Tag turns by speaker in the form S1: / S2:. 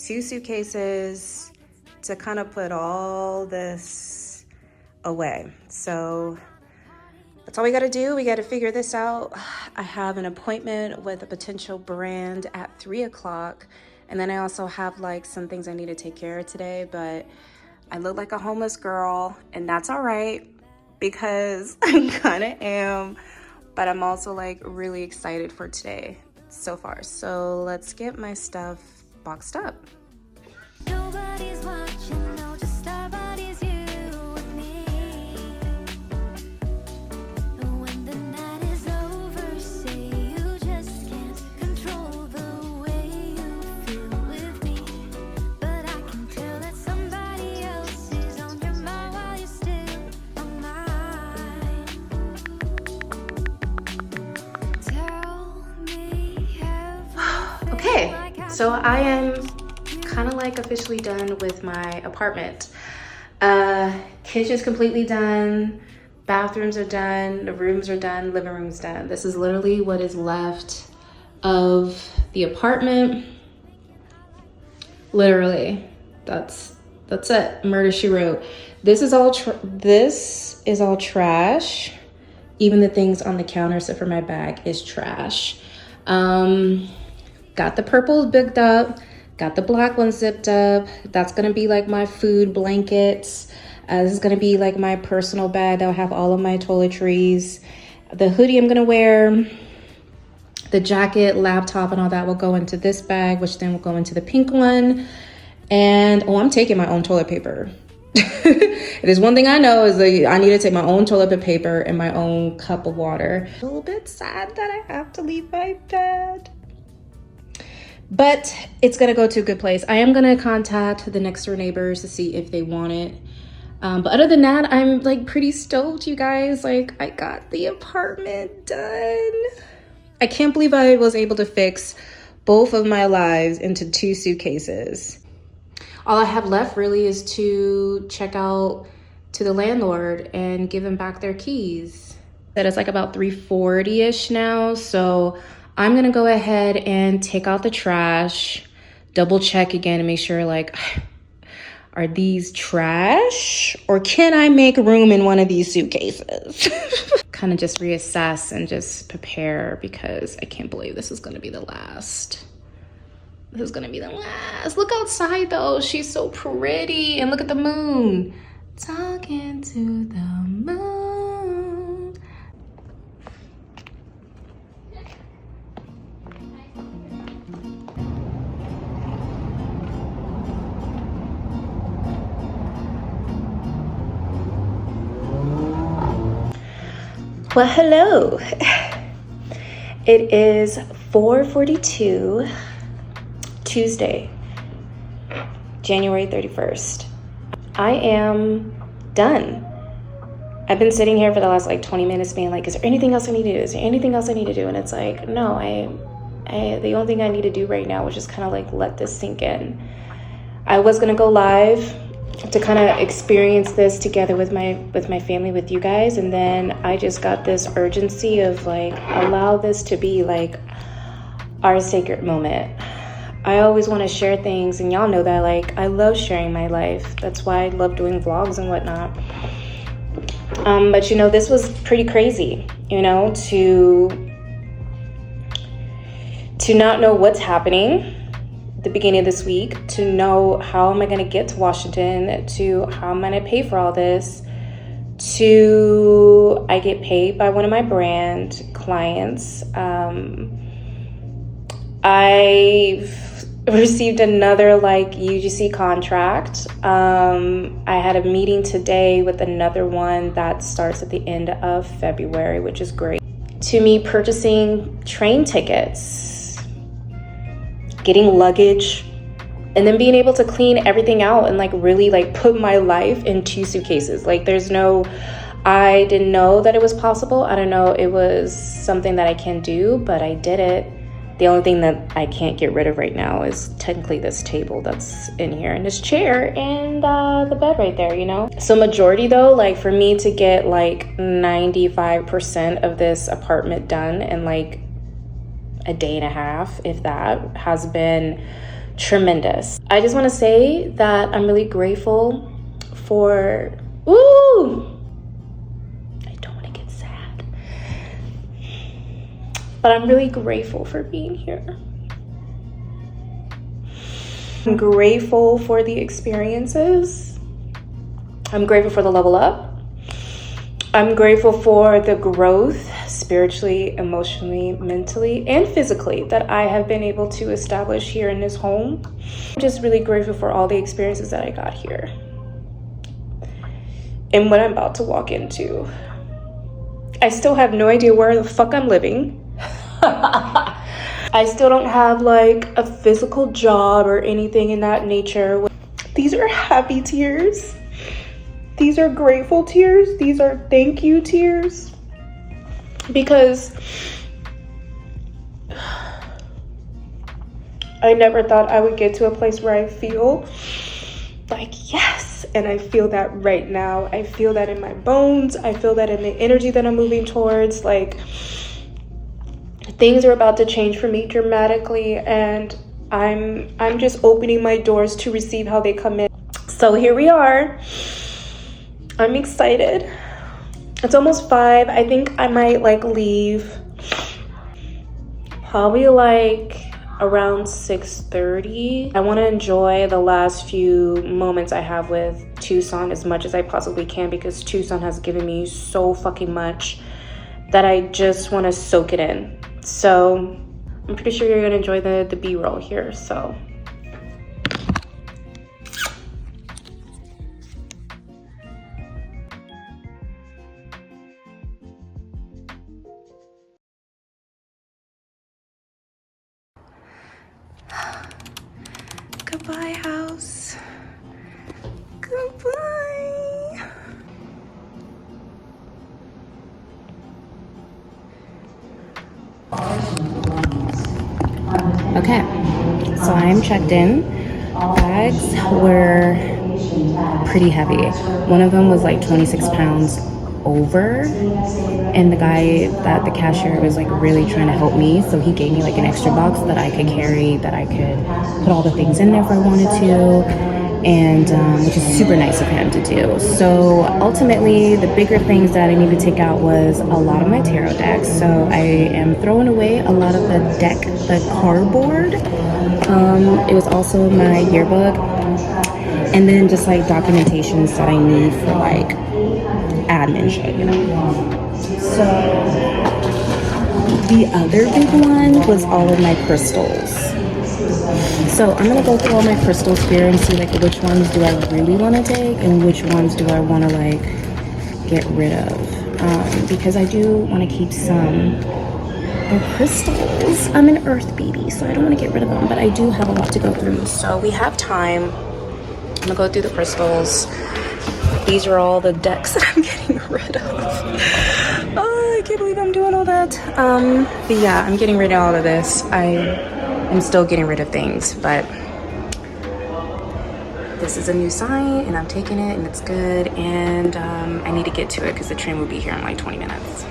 S1: 2 suitcases to kind of put all this away. So that's all we gotta do. We gotta figure this out. I have an appointment with a potential brand at 3 o'clock. And then I also have like some things I need to take care of today, but I look like a homeless girl and that's all right because I kind of am, but I'm also like really excited for today so far. So let's get my stuff boxed up.
S2: Nobody's watching, no, just our bodies, you and me. When the night is over, say you just can't control the way you feel with me. But I can tell that somebody else is on your mind while you're still on mine. Tell me everything.
S1: Okay, so I am kind of like officially done with my apartment. Kitchen's completely done, bathrooms are done, the rooms are done, living room's done. This is literally what is left of the apartment. Literally, that's it. Murder she wrote. This is all trash. Even the things on the counter except for my bag is trash. Got the purple picked up. Got the black one zipped up. That's gonna be like my food blankets. This is gonna be like my personal bag that'll have all of my toiletries. The hoodie I'm gonna wear, the jacket, laptop, and all that will go into this bag, which then will go into the pink one. And I'm taking my own toilet paper. There's one thing I know is that I need to take my own toilet paper and my own cup of water. A little bit sad that I have to leave my bed, but it's gonna go to a good place. I am gonna contact the next door neighbors to see if they want it. But other than that, I'm like pretty stoked, you guys. Like, I got the apartment done. I can't believe I was able to fix both of my lives into 2 suitcases. All I have left really is to check out to the landlord and give them back their keys. That is like about 3:40-ish now, so I'm gonna go ahead and take out the trash, double check again and make sure like, are these trash or can I make room in one of these suitcases? Kind of just reassess and just prepare because I can't believe this is gonna be the last. This is gonna be the last. Look outside though, she's so pretty and look at the moon. Talking to the moon. Well, hello. It is 4:42, Tuesday, January 31st. I am done. I've been sitting here for the last like 20 minutes being like, is there anything else I need to do? Is there anything else I need to do? And it's like, no, the only thing I need to do right now is just kind of like let this sink in. I was gonna go live to kind of experience this together with my family, with you guys, and then I just got this urgency of like, allow this to be like our sacred moment. I always want to share things, and y'all know that like I love sharing my life. That's why I love doing vlogs and whatnot. But you know, this was pretty crazy, you know, to not know what's happening the beginning of this week, to know how am I going to get to Washington, to how am I going to pay for all this, to I get paid by one of my brand clients. I've received another like UGC contract. I had a meeting today with another one that starts at the end of February, which is great. To me, purchasing train tickets, getting luggage, and then being able to clean everything out and like really like put my life in 2 suitcases. Like I didn't know that it was possible. I don't know it was something that I can do, but I did it. The only thing that I can't get rid of right now is technically this table that's in here and this chair and the bed right there, you know? So majority though, like for me to get like 95% of this apartment done in like a day and a half, if that, has been tremendous. I just want to say that I'm really grateful for, ooh, I don't want to get sad, but I'm really grateful for being here. I'm grateful for the experiences. I'm grateful for the level up. I'm grateful for the growth spiritually, emotionally, mentally, and physically that I have been able to establish here in this home. I'm just really grateful for all the experiences that I got here and what I'm about to walk into. I still have no idea where the fuck I'm living. I still don't have like a physical job or anything in that nature. These are happy tears. These are grateful tears. These are thank you tears. Because I never thought I would get to a place where I feel like yes. And I feel that right now. I feel that in my bones. I feel that in the energy that I'm moving towards. Like things are about to change for me dramatically. And I'm just opening my doors to receive how they come in. So here we are. I'm excited. It's almost 5. I think I might like leave probably like around 6:30. I want to enjoy the last few moments I have with Tucson as much as I possibly can, because Tucson has given me so fucking much that I just want to soak it in. So I'm pretty sure you're gonna enjoy the B-roll here. So goodbye, house. Goodbye. Okay, so I'm checked in. Bags were pretty heavy. One of them was like 26 pounds over, and the guy that the cashier was like really trying to help me, so he gave me like an extra box that I could carry, that I could put all the things in there if I wanted to, and which is super nice of him to do. So ultimately the bigger things that I need to take out was a lot of my tarot decks. So I am throwing away a lot of the cardboard. It was also my yearbook, and then just like documentations that I need for like admin shit, you know. So the other big one was all of my crystals. So I'm gonna go through all my crystals here and see like which ones do I really want to take and which ones do I want to like get rid of, because I do want to keep some. They're crystals. I'm an earth baby, so I don't want to get rid of them, but I do have a lot to go through, so we have time. I'm gonna go through the crystals. These are all the decks that I'm getting rid of. Oh, I can't believe I'm doing all that. But yeah, I'm getting rid of all of this. I'm still getting rid of things, but this is a new sign and I'm taking it and it's good, and I need to get to it because the train will be here in like 20 minutes.